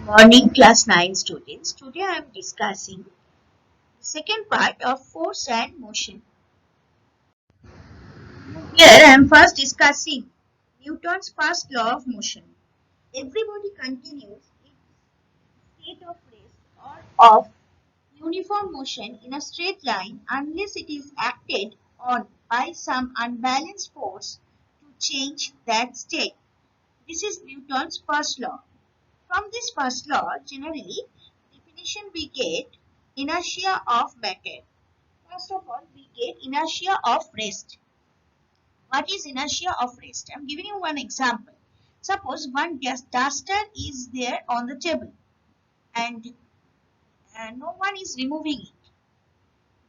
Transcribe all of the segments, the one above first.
Morning class 9 students. Today I am discussing the second part of force and motion. Here I am first discussing Newton's first law of motion. Every body continues its state of rest or of uniform motion in a straight line unless it is acted on by some unbalanced force to change that state. This is Newton's first law. From this first law, generally, definition we get inertia of matter. First of all, we get inertia of rest. What is inertia of rest? I am giving you one example. Suppose one duster is there on the table and no one is removing it.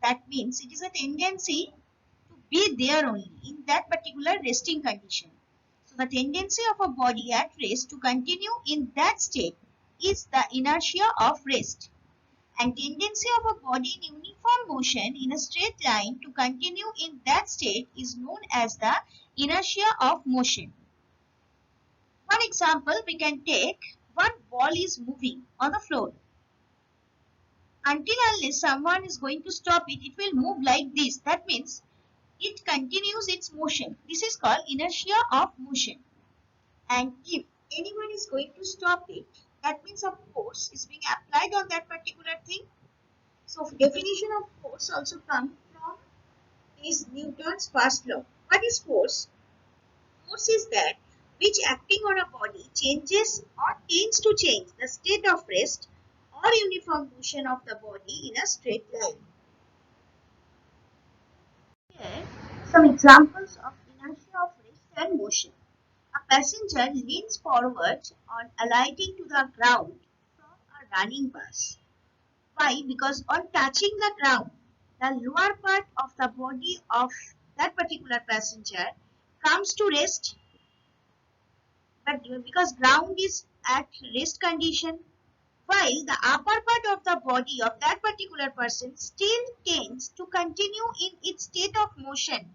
That means it is a tendency to be there only in that particular resting condition. So the tendency of a body at rest to continue in that state is the inertia of rest. And tendency of a body in uniform motion in a straight line to continue in that state is known as the inertia of motion. One example we can take, one ball is moving on the floor. Until unless someone is going to stop it, it will move like this. That means it continues its motion. This is called inertia of motion. And if anyone is going to stop it, that means a force is being applied on that particular thing. So definition of force also comes from is Newton's first law. What is force? Force is that which acting on a body changes or tends to change the state of rest or uniform motion of the body in a straight line. Here, some examples of inertia of rest and motion. A passenger leans forward on alighting to the ground from a running bus. Why? Because on touching the ground, the lower part of the body of that particular passenger comes to rest, but because ground is at rest condition, while the upper part of the body of that particular person still tends to continue in its state of motion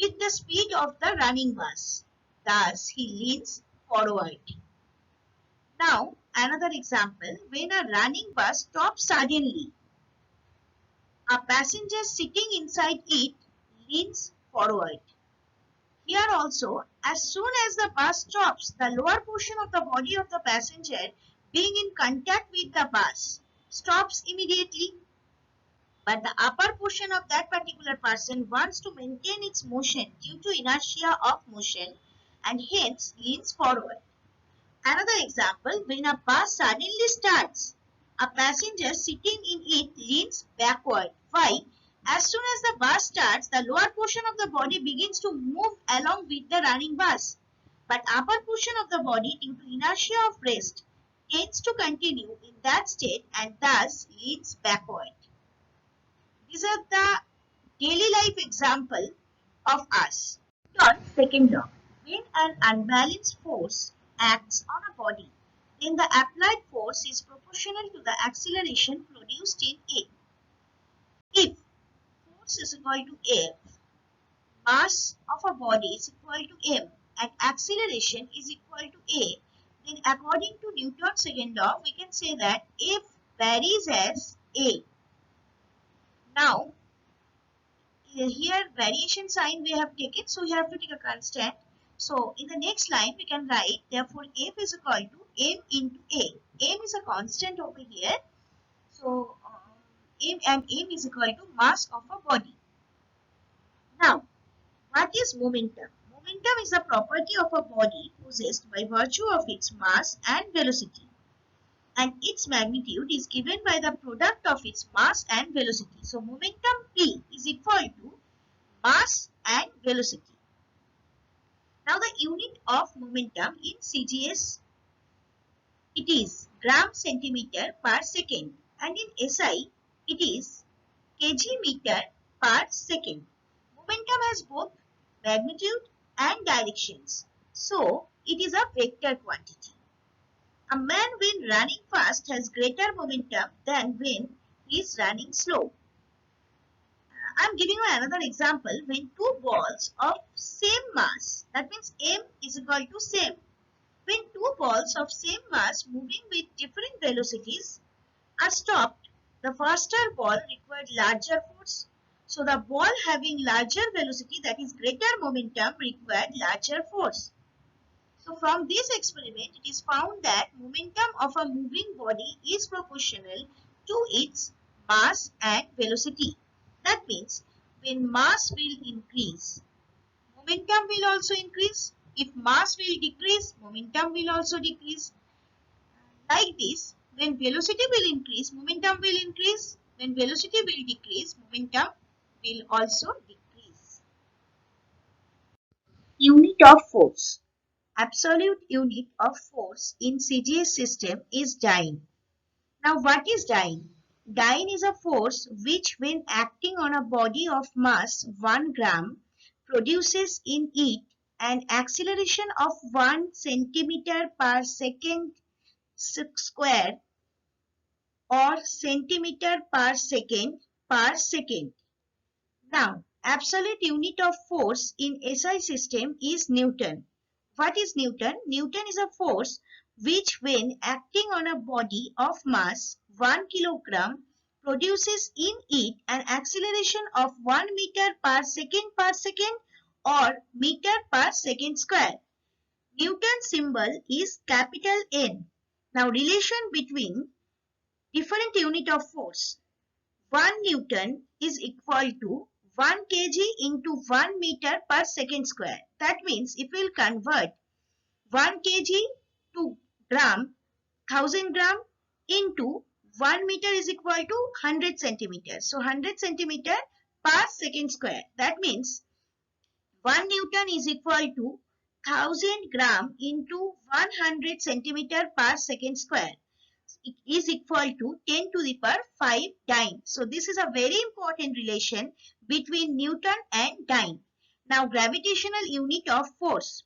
with the speed of the running bus. Thus, he leans forward. Now, another example, when a running bus stops suddenly, a passenger sitting inside it leans forward. Here also, as soon as the bus stops, the lower portion of the body of the passenger being in contact with the bus stops immediately. But the upper portion of that particular person wants to maintain its motion due to inertia of motion and hence leans forward. Another example, when a bus suddenly starts, a passenger sitting in it leans backward. Why? As soon as the bus starts, the lower portion of the body begins to move along with the running bus. But upper portion of the body, due to inertia of rest, tends to continue in that state and thus leans backward. These are the daily life example of us. Newton's second law. When an unbalanced force acts on a body, then the applied force is proportional to the acceleration produced in it. If force is equal to F, mass of a body is equal to M, and acceleration is equal to A, then according to Newton's second law, we can say that F varies as A. Now, here variation sign we have taken, so we have to take a constant. So in the next line we can write therefore F is equal to M into A. M is a constant over here. So M is equal to mass of a body. Now what is momentum? Momentum is a property of a body possessed by virtue of its mass and velocity. And its magnitude is given by the product of its mass and velocity. So momentum P is equal to mass and velocity. Now the unit of momentum in CGS, it is gram centimeter per second, and in SI it is kg meter per second. Momentum has both magnitude and directions, so it is a vector quantity. A man when running fast has greater momentum than when he is running slow. I am giving you another example. When two balls of same mass, that means M is equal to same. when two balls of same mass moving with different velocities are stopped, the faster ball required larger force. So the ball having larger velocity, that is greater momentum, required larger force. So from this experiment, it is found that momentum of a moving body is proportional to its mass and velocity. That means when mass will increase, momentum will also increase. If mass will decrease, momentum will also decrease. Like this, when velocity will increase, momentum will increase. When velocity will decrease, momentum will also decrease. Unit of force. Absolute unit of force in CGS system is dyne. Now what is dyne? Dyne is a force which when acting on a body of mass 1 gram produces in it an acceleration of 1 centimeter per second square or centimeter per second per second. Now, absolute unit of force in SI system is Newton. What is Newton? Newton is a force which when acting on a body of mass 1 kilogram produces in it an acceleration of 1 meter per second or meter per second square. Newton's symbol is capital N. Now, relation between different unit of force. 1 Newton is equal to 1 kg into 1 meter per second square. That means if we will convert 1 kg to gram, 1000 gram into 1 meter is equal to 100 centimeters. So 100 centimeter per second square. That means 1 Newton is equal to 1000 gram into 100 centimeter per second square. It is equal to 10 to the power 5 dyne. So this is a very important relation between Newton and dyne. Now gravitational unit of force.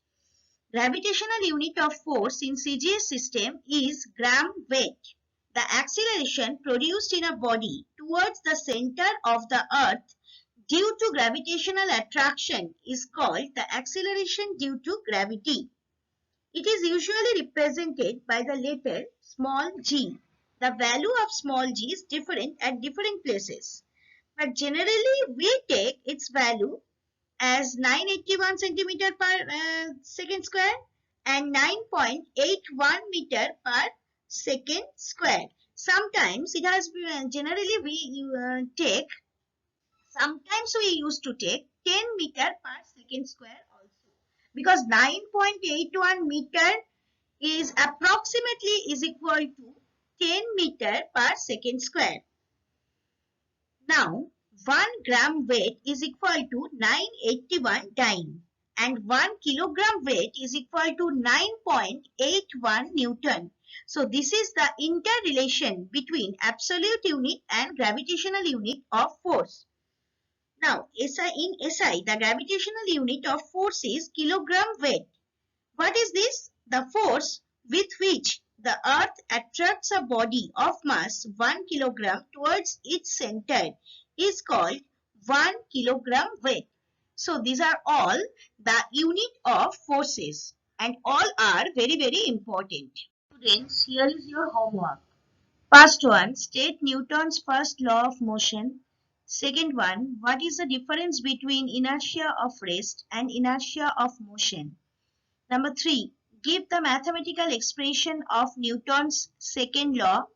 Gravitational unit of force in CGS system is gram weight. The acceleration produced in a body towards the center of the earth due to gravitational attraction is called the acceleration due to gravity. It is usually represented by the letter small g. The value of small g is different at different places. But generally, we take its value as 981 centimeter per second square and 9.81 meter per second square. Sometimes it has been, generally we take, sometimes we used to take 10 meter per second square also. Because 9.81 meter is approximately is equal to 10 meter per second square. Now, 1 gram weight is equal to 981 dyne and 1 kilogram weight is equal to 9.81 Newton. So, this is the interrelation between absolute unit and gravitational unit of force. Now, in SI, the gravitational unit of force is kilogram weight. What is this? The force with which the earth attracts a body of mass 1 kilogram towards its center is called 1 kilogram weight. So these are all the unit of forces and all are very, very important. Students, here is your homework. First one, state Newton's first law of motion. Second one, what is the difference between inertia of rest and inertia of motion? Number 3, give the mathematical expression of Newton's second law.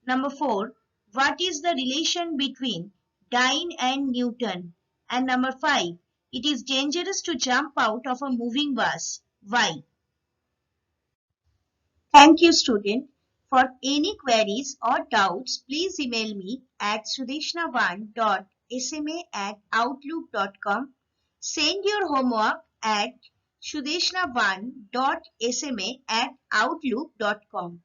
Number 4, what is the relation between dyne and Newton? And number 5, it is dangerous to jump out of a moving bus. Why? Thank you, student. For any queries or doubts, please email me at sudeshna1.sma@outlook.com. Send your homework at sudeshna1.sma@outlook.com.